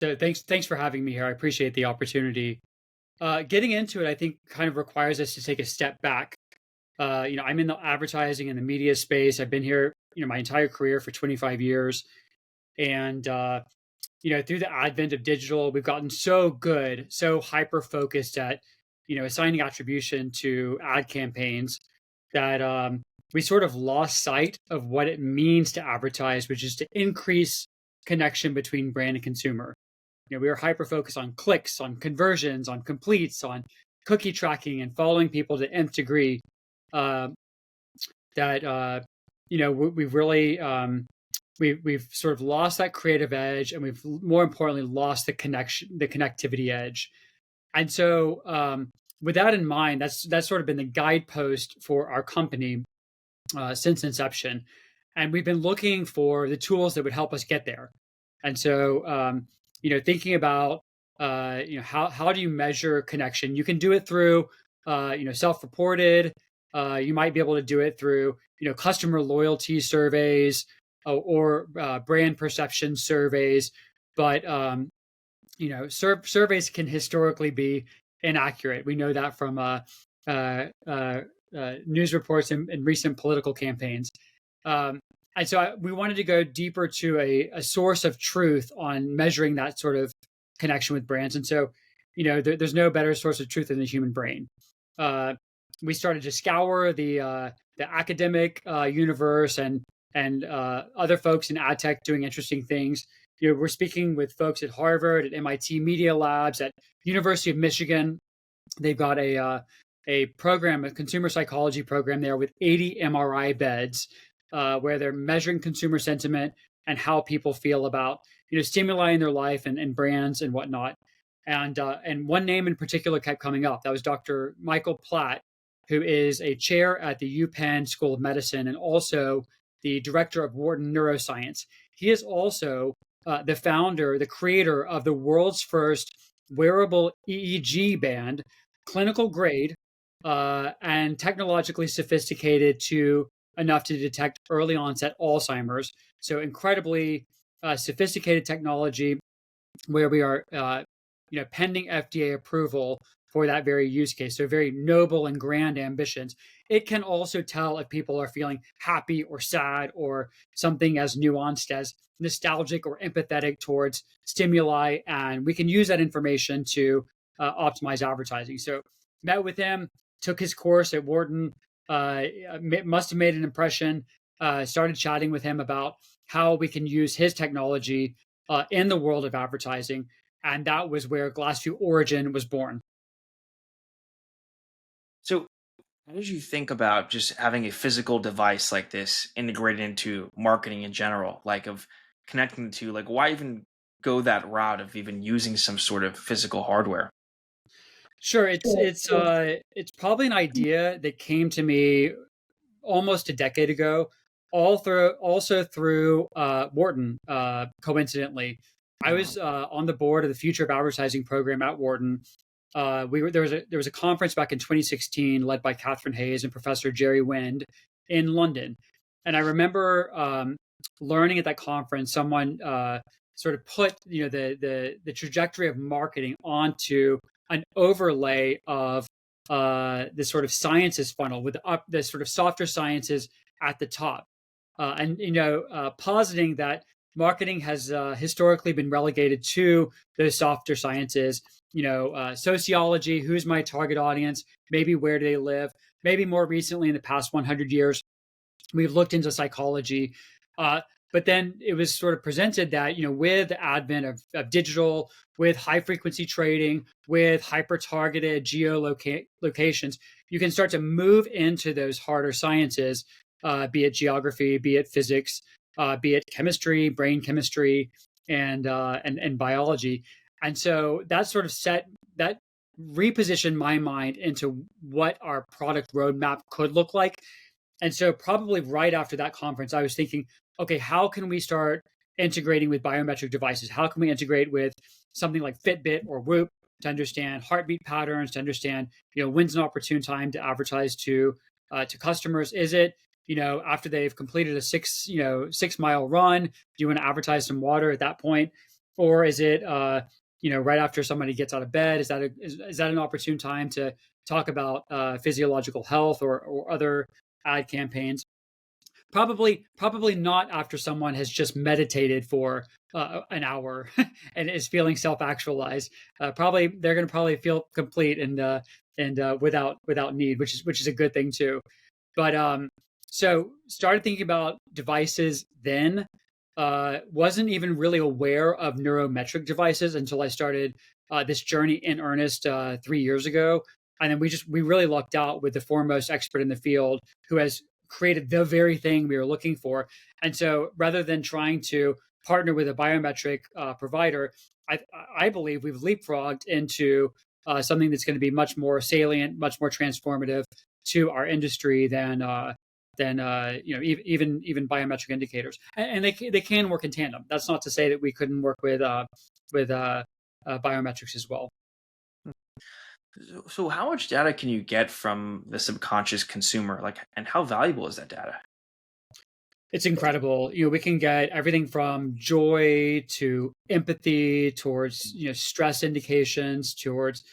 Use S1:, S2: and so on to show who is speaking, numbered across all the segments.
S1: So thanks for having me here. I appreciate the opportunity. Getting into it, I think, kind of requires us to take a step back. I'm in the advertising and the media space. I've been here, my entire career for 25 years, and through the advent of digital, we've gotten so good, so hyper focused at, assigning attribution to ad campaigns that we sort of lost sight of what it means to advertise, which is to increase connection between brand and consumer. We were hyper focused on clicks, on conversions, on completes, on cookie tracking, and following people to nth degree. Uh, that we've really we've sort of lost that creative edge, and we've more importantly lost the connectivity edge. And so, with that in mind, that's sort of been the guidepost for our company since inception, and we've been looking for the tools that would help us get there. And so, thinking about how do you measure connection? You can do it through self-reported. You might be able to do it through customer loyalty surveys or brand perception surveys, but surveys can historically be inaccurate. We know that from news reports and recent political campaigns. And so we wanted to go deeper to a source of truth on measuring that sort of connection with brands. And so, there's no better source of truth than the human brain. We started to scour the academic universe and other folks in ad tech doing interesting things. We're speaking with folks at Harvard, at MIT Media Labs, at University of Michigan. They've got a program, a consumer psychology program there with 80 MRI beds, where they're measuring consumer sentiment and how people feel about stimuli in their life and brands and whatnot. And one name in particular kept coming up. That was Dr. Michael Platt, who is a chair at the UPenn School of Medicine and also the director of Wharton Neuroscience. He is also the founder, the creator of the world's first wearable EEG band, clinical grade, and technologically sophisticated to enough to detect early onset Alzheimer's. So incredibly sophisticated technology where we are, pending FDA approval for that very use case. So very noble and grand ambitions. It can also tell if people are feeling happy or sad or something as nuanced as nostalgic or empathetic towards stimuli. And we can use that information to optimize advertising. So met with him, took his course at Wharton, must have made an impression, started chatting with him about how we can use his technology in the world of advertising. And that was where GlassView Origin was born.
S2: So, how did you think about just having a physical device like this integrated into marketing in general? Like, of connecting the two, like, why even go that route of even using some sort of physical hardware?
S1: Sure, it's probably an idea that came to me almost a decade ago, also through Wharton. Coincidentally, I
S2: Uh,
S1: was on the board of the Future of Advertising program at Wharton. We were there was a conference back in 2016 led by Catherine Hayes and Professor Jerry Wind in London, and I remember learning at that conference someone sort of put the trajectory of marketing onto an overlay of this sort of sciences funnel with the sort of softer sciences at the top, and positing that marketing has historically been relegated to those softer sciences. Sociology, who's my target audience, maybe where do they live, maybe more recently in the past 100 years we've looked into psychology. Uh, but then it was sort of presented that, with the advent of digital, with high frequency trading, with hyper targeted geolocations, you can start to move into those harder sciences, be it geography, be it physics, be it chemistry, brain chemistry, and biology. And so that sort of that repositioned my mind into what our product roadmap could look like. And so, probably right after that conference, I was thinking, okay, how can we start integrating with biometric devices? How can we integrate with something like Fitbit or Whoop to understand heartbeat patterns, to understand, when's an opportune time to advertise to customers? Is it, after they've completed a 6 mile run? Do you want to advertise some water at that point? or is it right after somebody gets out of bed? Is that an opportune time to talk about physiological health or other ad campaigns? Probably not after someone has just meditated for an hour and is feeling self-actualized. Probably they're going to probably feel complete and without need, which is a good thing too. But so started thinking about devices then. Wasn't even really aware of neurometric devices until I started this journey in earnest 3 years ago. And then we really lucked out with the foremost expert in the field who has created the very thing we were looking for. And so rather than trying to partner with a biometric provider, I believe we've leapfrogged into something that's going to be much more salient, much more transformative to our industry than even biometric indicators, and they can work in tandem. That's not to say that we couldn't work with biometrics as well.
S2: So how much data can you get from the subconscious consumer? Like, and how valuable is that data?
S1: It's incredible. We can get everything from joy to empathy towards stress indications towards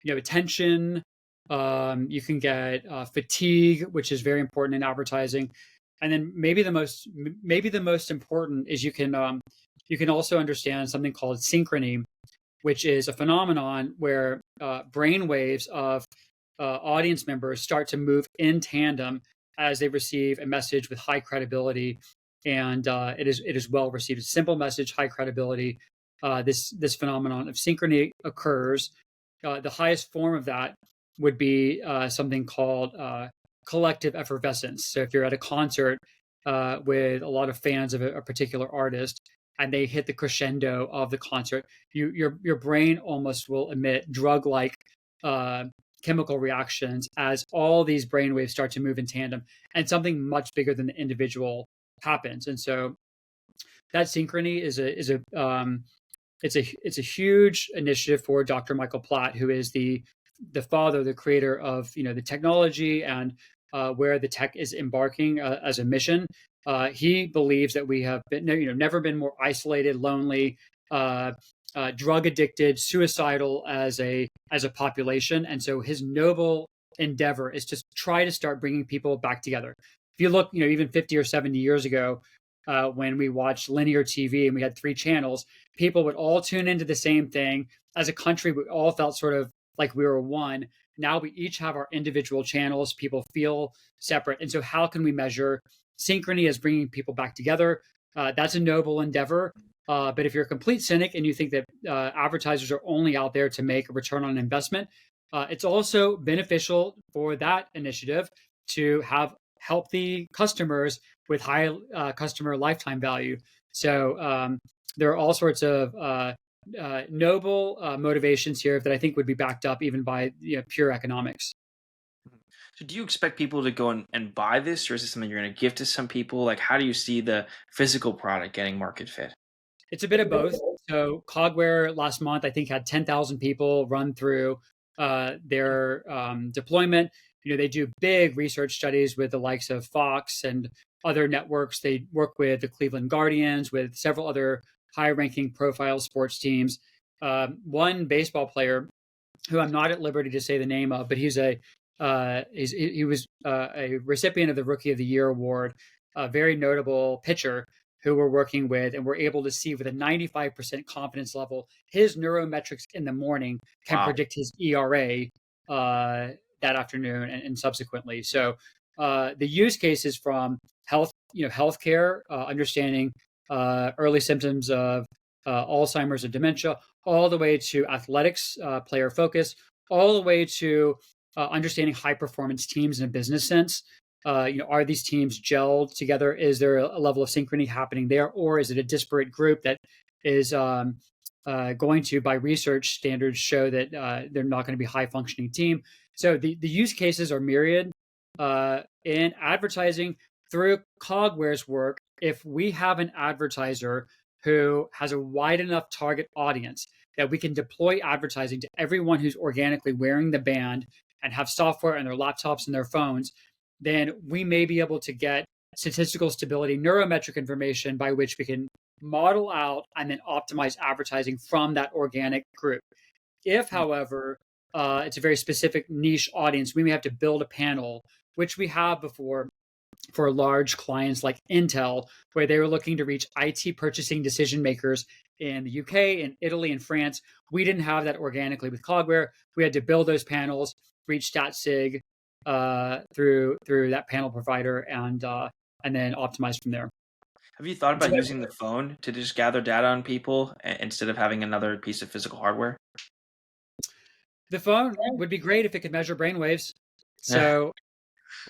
S1: attention. You can get fatigue, which is very important in advertising, and then maybe the most important is you can also understand something called synchrony, which is a phenomenon where brain waves of audience members start to move in tandem as they receive a message with high credibility, and it is well received. A simple message, high credibility. This phenomenon of synchrony occurs. The highest form of that would be something called collective effervescence. So if you're at a concert with a lot of fans of a particular artist, and they hit the crescendo of the concert, your brain almost will emit drug-like uh, chemical reactions as all these brainwaves start to move in tandem, and something much bigger than the individual happens. And so that synchrony it's a huge initiative for Dr. Michael Platt, who is the father, the creator of the technology and where the tech is embarking as a mission. He believes that we have been, never been more isolated, lonely, drug addicted, suicidal as a population, and so his noble endeavor is to try to start bringing people back together. If you look, even 50 or 70 years ago, when we watched linear TV and we had three channels, people would all tune into the same thing. As a country, we all felt sort of like we were one. Now we each have our individual channels. People feel separate. And so, how can we measure synchrony as bringing people back together? That's a noble endeavor. But if you're a complete cynic and you think that advertisers are only out there to make a return on investment, it's also beneficial for that initiative to have healthy customers with high customer lifetime value. So there are all sorts of noble motivations here that I think would be backed up even by pure economics.
S2: So do you expect people to go and buy this, or is this something you're going to give to some people? Like, how do you see the physical product getting market fit?
S1: It's a bit of both. So Cogware last month, I think, had 10,000 people run through their deployment. They do big research studies with the likes of Fox and other networks. They work with the Cleveland Guardians, with several other high-ranking profile sports teams. One baseball player who I'm not at liberty to say the name of, but he was a recipient of the Rookie of the Year award, a very notable pitcher who we're working with, and we're able to see with a 95% confidence level, his neurometrics in the morning can
S2: Wow.
S1: predict his ERA that afternoon and subsequently. So the use cases from healthcare, understanding early symptoms of Alzheimer's and dementia, all the way to athletics, player focus, all the way to understanding high performance teams in a business sense. Are these teams gelled together? Is there a level of synchrony happening there, or is it a disparate group that is going to, by research standards, show that they're not going to be a high functioning team? So the use cases are myriad. In advertising, through Cogware's work, if we have an advertiser who has a wide enough target audience that we can deploy advertising to everyone who's organically wearing the band and have software on their laptops and their phones, then we may be able to get statistical stability, neurometric information by which we can model out, and then optimize advertising from that organic group. If, however, it's a very specific niche audience, we may have to build a panel, which we have before for large clients like Intel, where they were looking to reach IT purchasing decision makers in the UK, in Italy, and France. We didn't have that organically with Cogware. We had to build those panels, reach StatSig through that panel provider, and then optimize from there.
S2: Have you thought
S1: So
S2: about using the phone to just gather data on people instead of having another piece of physical hardware?
S1: the phone would be great if it could measure brainwaves.
S2: Yeah.
S1: So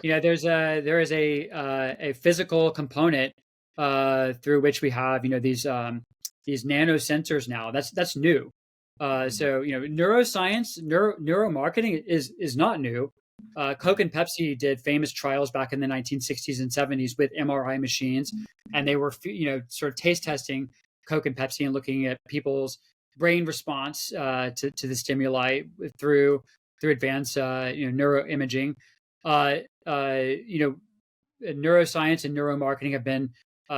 S1: there is a physical component through which we have these nano sensors now. That's new. So neuroscience, neuromarketing is not new. Coke and Pepsi did famous trials back in the 1960s and 70s with MRI machines, and they were sort of taste testing Coke and Pepsi and looking at people's brain response to the stimuli through advanced neuroimaging. Uh, Neuroscience and neuromarketing have been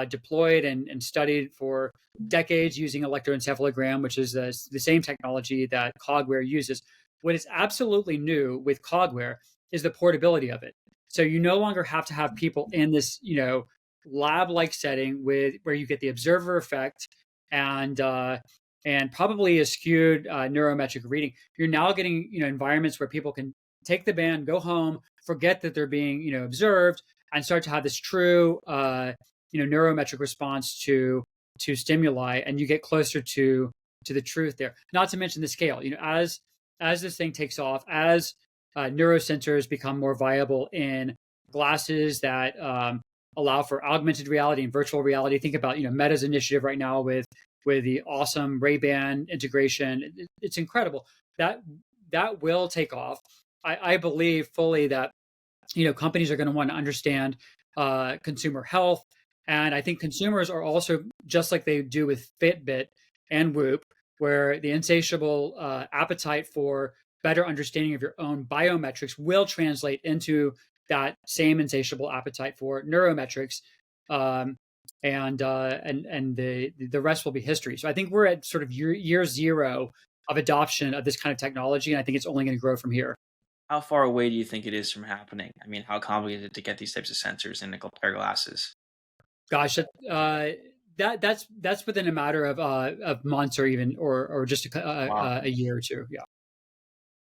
S1: deployed and studied for decades using electroencephalogram, which is the same technology that Cogware uses. What is absolutely new with Cogware is the portability of it. So you no longer have to have people in this, lab-like setting where you get the observer effect and probably a skewed neurometric reading. You're now getting environments where people can take the band, go home, forget that they're being observed, and start to have this true neurometric response to stimuli, and you get closer to the truth there. Not to mention the scale. As this thing takes off, as neurosensors become more viable in glasses that allow for augmented reality and virtual reality. Think about Meta's initiative right now with the awesome Ray-Ban integration. It's incredible. That will take off. I believe fully that companies are going to want to understand consumer health, and I think consumers are also, just like they do with Fitbit and Whoop, where the insatiable appetite for better understanding of your own biometrics will translate into that same insatiable appetite for neurometrics, and the rest will be history. So I think we're at sort of year zero of adoption of this kind of technology, and I think it's only going to grow from here.
S2: How far away do you think it is from happening? I mean, how complicated is it to get these types of sensors in a pair of glasses?
S1: Gosh, that's within a matter of months, or even or just
S2: Wow,
S1: a year or two. Yeah,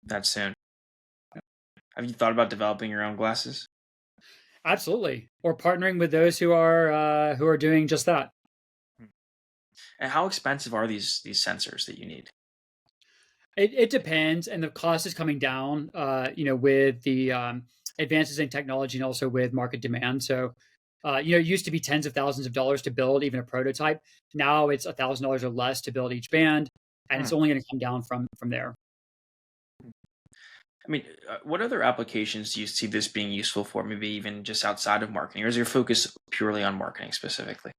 S2: that's soon. Have you thought about developing your own glasses?
S1: absolutely. Or partnering with those who are doing just that.
S2: Hmm. And how expensive are these sensors that you need?
S1: It depends, and the cost is coming down. With the advances in technology and also with market demand. So, it used to be tens of thousands of dollars to build even a prototype. Now it's $1,000 or less to build each band, and
S2: Hmm.
S1: it's only going to come down from there.
S2: I mean, what other applications do you see this being useful for? Maybe even just outside of marketing, or is your focus purely on marketing specifically?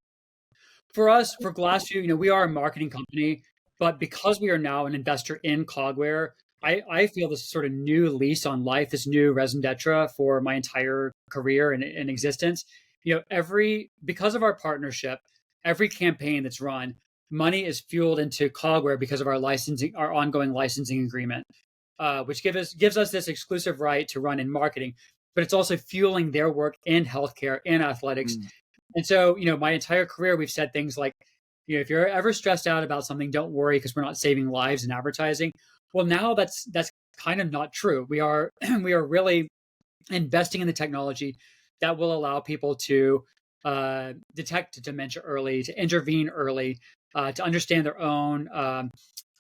S1: For us, for GlassView, we are a marketing company, but because we are now an investor in Cogware, I feel this sort of new lease on life, this new raison d'etre for my entire career and existence. Every because of our partnership, every campaign that's run, money is fueled into Cogware because of our ongoing licensing agreement, which gives us this exclusive right to run in marketing, but it's also fueling their work in healthcare and athletics.
S2: Mm.
S1: And so, my entire career, we've said things like, if you're ever stressed out about something, don't worry because we're not saving lives in advertising. Well, now that's kind of not true. We are we are really investing in the technology that will allow people to detect dementia early, to intervene early, to understand their own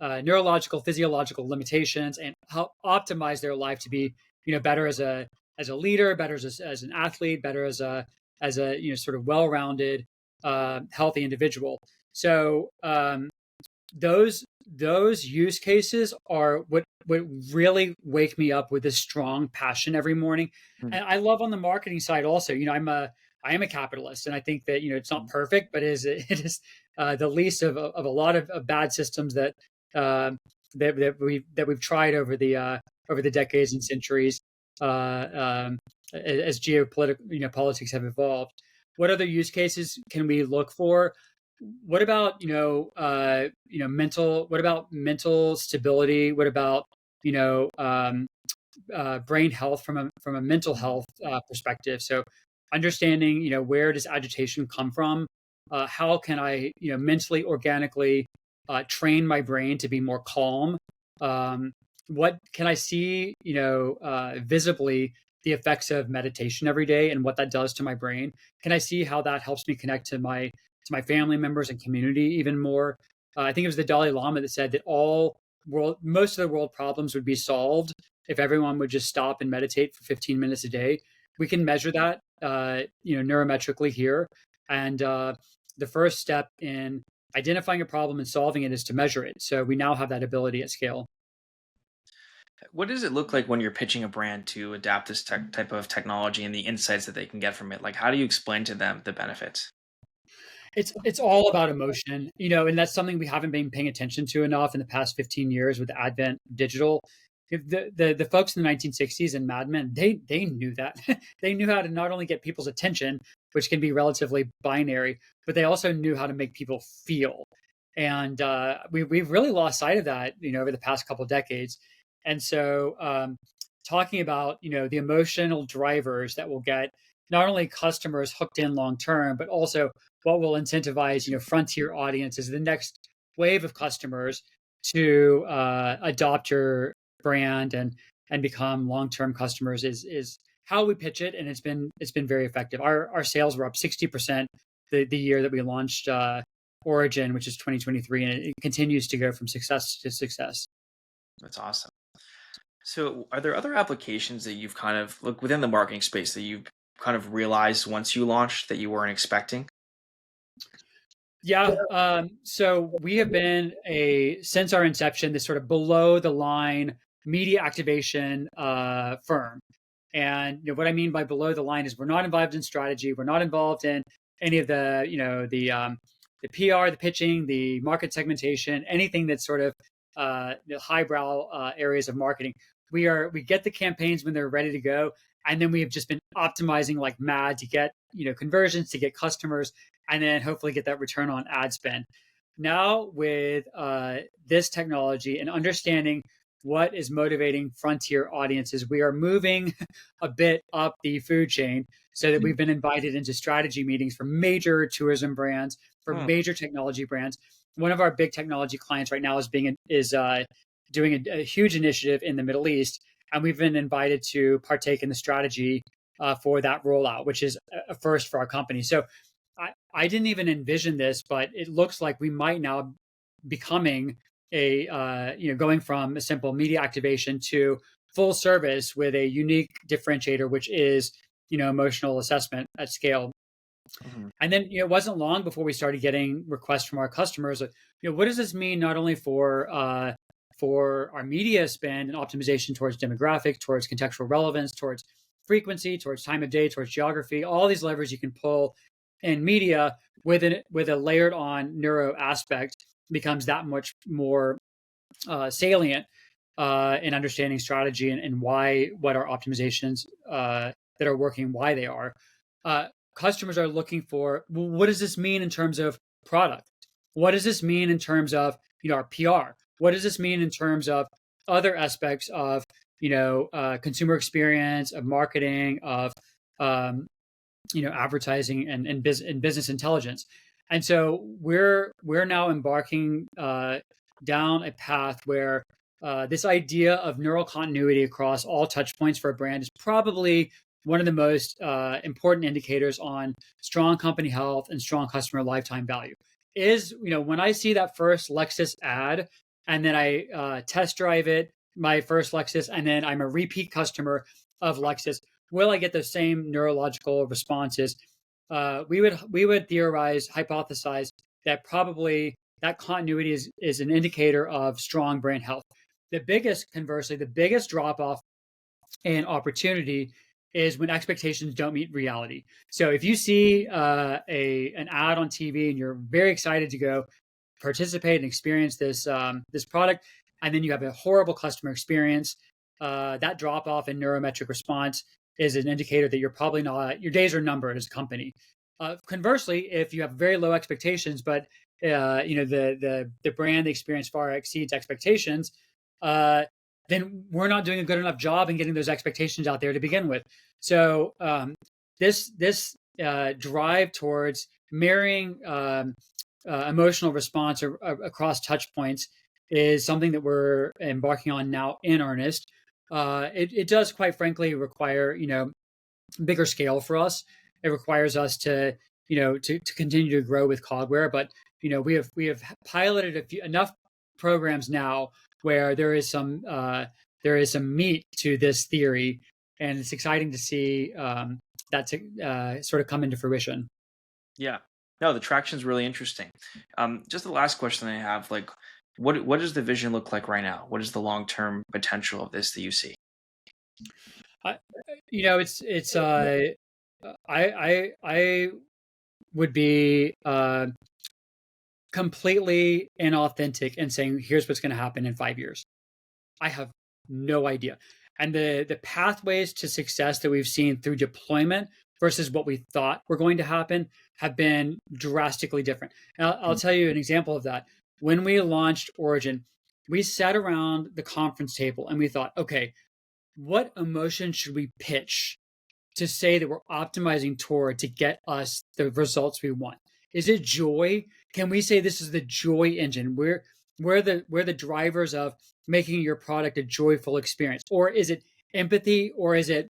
S1: neurological, physiological limitations, and help optimize their life to be, better as a leader, better as an athlete, better as a sort of well-rounded, healthy individual. So those use cases are what really wake me up with this strong passion every morning.
S2: Mm.
S1: And I love on the marketing side also. I am a capitalist, and I think that it's not perfect, but it is the least of a lot of bad systems uh, that we've tried over the decades and centuries, as geopolitical politics have evolved. What other use cases can we look for? what about mental? What about mental stability? What about you know brain health from a mental health perspective? So understanding where does agitation come from? How can I mentally organically train my brain to be more calm? Um, what can I see visibly the effects of meditation every day and what that does to my brain? Can I see how that helps me connect to my family members and community even more? I think it was the Dalai Lama that said that most of the world problems would be solved if everyone would just stop and meditate for 15 minutes a day. We can measure that, neurometrically here. And the first step in identifying a problem and solving it is to measure it. So we now have that ability at scale.
S2: What does it look like when you're pitching a brand to adapt this type of technology and the insights that they can get from it? Like, how do you explain to them the benefits?
S1: It's all about emotion, and that's something we haven't been paying attention to enough in the past 15 years with the advent of digital. If the folks in the 1960s and Mad Men, they knew that. They knew how to not only get people's attention, which can be relatively binary, but they also knew how to make people feel. And we've really lost sight of that, over the past couple of decades. And so, talking about the emotional drivers that will get not only customers hooked in long term, but also what will incentivize frontier audiences, the next wave of customers to adopt your brand and become long term customers is how we pitch it, and it's been very effective. Our sales were up 60% the year that we launched Origin, which is 2023, and it continues to go from success to success.
S2: That's awesome. So, are there other applications that you've kind of look within the marketing space that you've kind of realized once you launched that you weren't expecting?
S1: Yeah. So we have been since our inception, this sort of below the line media activation firm. And what I mean by below the line is we're not involved in strategy. We're not involved in any of the PR, the pitching, the market segmentation, anything that's sort of the highbrow areas of marketing. We get the campaigns when they're ready to go, and then we have just been optimizing like mad to get conversions, to get customers, and then hopefully get that return on ad spend. Now with this technology and understanding what is motivating frontier audiences, we are moving a bit up the food chain so that we've been invited into strategy meetings for major tourism brands, for
S2: Hmm.
S1: major technology brands. One of our big technology clients right now is doing a huge initiative in the Middle East, and we've been invited to partake in the strategy for that rollout, which is a first for our company. So I didn't even envision this, but it looks like we might now becoming going from a simple media activation to full service with a unique differentiator, which is emotional assessment at scale.
S2: Mhm.
S1: And then it wasn't long before we started getting requests from our customers. What does this mean not only for our media spend and optimization towards demographic, towards contextual relevance, towards frequency, towards time of day, towards geography, all these levers you can pull in media with a layered on neuro aspect becomes that much more salient in understanding strategy and why what our optimizations that are working, why they are. Uh, Customers are looking for, well, what does this mean in terms of product? What does this mean in terms of our PR? What does this mean in terms of other aspects of consumer experience, of marketing, of um, advertising and business intelligence? And so we're now embarking down a path where this idea of neural continuity across all touch points for a brand is probably one of the most important indicators on strong company health and strong customer lifetime value. Is when I see that first Lexus ad and then I test drive it, my first Lexus, and then I'm a repeat customer of Lexus, will I get the same neurological responses? We would theorize, hypothesize that probably that continuity is an indicator of strong brain health. Conversely, the biggest drop off in opportunity is when expectations don't meet reality. So if you see a an ad on TV and you're very excited to go participate and experience this product, and then you have a horrible customer experience, that drop off in neurometric response is an indicator that you're probably not your days are numbered as a company. Conversely, if you have very low expectations, but the brand experience far exceeds expectations, uh, then we're not doing a good enough job in getting those expectations out there to begin with. So this drive towards mirroring emotional response across touch points is something that we're embarking on now in earnest. It does, quite frankly, require bigger scale for us. It requires us to to continue to grow with Cogware, but we have piloted enough programs now where there is some meat to this theory, and it's exciting to see that to sort of come into fruition.
S2: Yeah. No, the traction's really interesting. Just the last question I have, like, what does the vision look like right now? What is the long term potential of this that you see?
S1: I, it's I would be completely inauthentic and saying here's what's going to happen in 5 years. I have no idea. And the pathways to success that we've seen through deployment versus what we thought were going to happen have been drastically different. And I'll tell you an example of that. When we launched Origin, we sat around the conference table and we thought, okay, what emotion should we pitch to say that we're optimizing toward to get us the results we want? Is it joy? Can we say this is the joy engine? We're the drivers of making your product a joyful experience, or is it empathy, or is it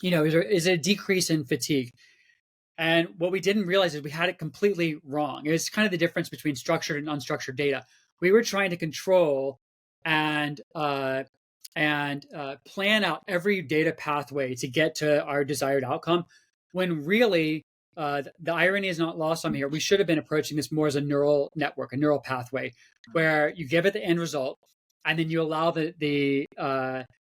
S1: is it a decrease in fatigue? And what we didn't realize is we had it completely wrong. It's kind of the difference between structured and unstructured data. We were trying to control and plan out every data pathway to get to our desired outcome, when really the irony is not lost on me here. We should have been approaching this more as a neural network, a neural pathway, where you give it the end result, and then you allow the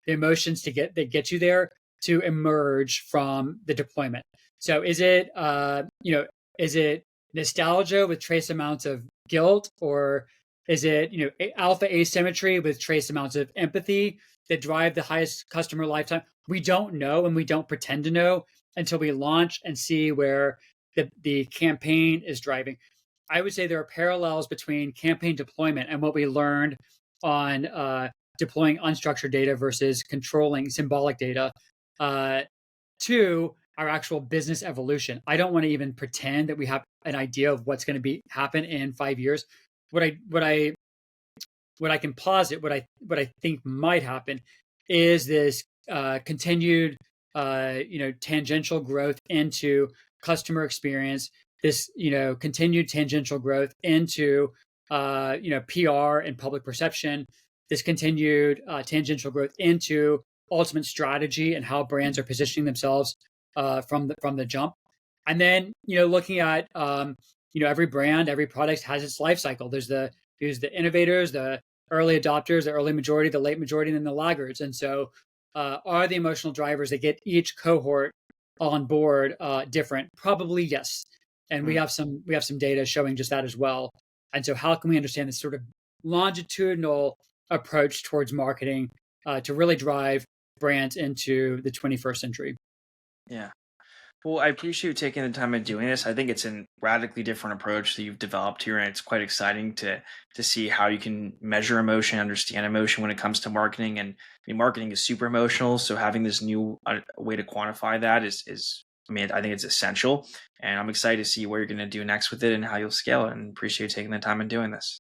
S1: emotions that get you there to emerge from the deployment. So is it nostalgia with trace amounts of guilt, or is it alpha asymmetry with trace amounts of empathy that drive the highest customer lifetime? We don't know, and we don't pretend to know until we launch and see where the campaign is driving. I would say there are parallels between campaign deployment and what we learned on deploying unstructured data versus controlling symbolic data uh, to our actual business evolution. I don't want to even pretend that we have an idea of what's going to be happen in 5 years. What I what I what I can posit, what I think might happen, is this continued tangential growth into customer experience. This continued tangential growth into PR and public perception. This continued tangential growth into ultimate strategy and how brands are positioning themselves from the jump. And then looking at every brand, every product has its life cycle. There's the innovators, the early adopters, the early majority, the late majority, and then the laggards. And so, are the emotional drivers that get each cohort on board different? Probably yes. And
S2: Mm,
S1: we have some data showing just that as well. And so, how can we understand this sort of longitudinal approach towards marketing to really drive brands into the 21st century?
S2: yeah. Well, I appreciate you taking the time and doing this. I think it's a radically different approach that you've developed here, and it's quite exciting to see how you can measure emotion, understand emotion when it comes to marketing. And I mean, marketing is super emotional, so having this new way to quantify that is I mean, I think it's essential. And I'm excited to see what you're going to do next with it and how you'll scale it. And appreciate you taking the time and doing this.